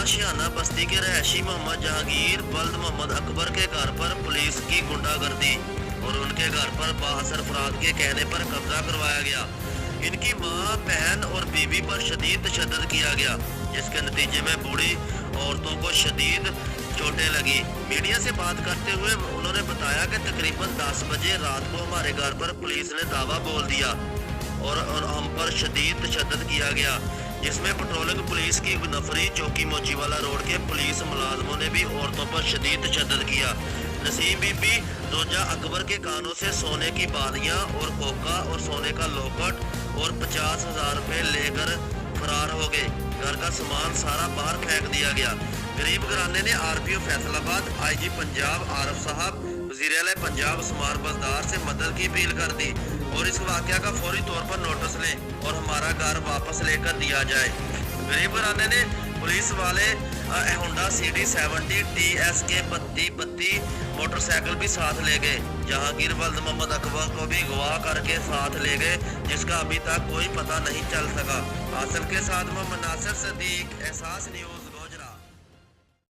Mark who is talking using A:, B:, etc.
A: शियाना बस्ती के रहायशी मोहम्मद जहांगीर बल्द मोहम्मद अकबर के घर पर पुलिस की गुंडागर्दी और उनके घर पर बाहसर अफराद के कहने पर कब्जा करवाया गया। इनकी मां, बहन और बीवी पर शदीद तशद्दुद किया गया, जिसके नतीजे में बूढ़ी औरतों को शदीद चोटें लगी। मीडिया से बात करते हुए उन्होंने बताया कि तकरीबन 10 बजे रात को हमारे घर पर पुलिस ने दावा बोल दिया और हम पर शदीद तशद्दुद किया गया, जिसमें पेट्रोलिंग पुलिस की नफरी चौकी मोचीवाला रोड के पुलिस मुलाजमों ने भी औरतों पर शदीद तशद्दुद किया। नसीम बीबी रोजा अकबर के कानों से सोने की बालियां और कोका और सोने का लॉकेट और 50,000 रुपये लेकर फरार हो गए। घर का सामान सारा बाहर फेंक दिया गया। गरीब घराने ने आरपीओ फैसलाबाद, आईजी पंजाब आरफ साहब, वज़ीर आला पंजाब उस्मान बज़दार से मदद की अपील कर दी और इस वाक़या का फौरी तौर पर नोटिस लें और हमारा घर वापस लेकर दिया जाए। गरीब घराने ने पुलिस वाले होंडा CD 70 TS के 32 मोटरसाइकिल भी साथ ले गए। जहांगीर बल्द मोहम्मद अकबर को भी गवाह करके साथ ले गए, जिसका अभी तक कोई पता नहीं चल सका। हासिल के साथ मोहम्मद नासिर सदीक, एहसास न्यूज़।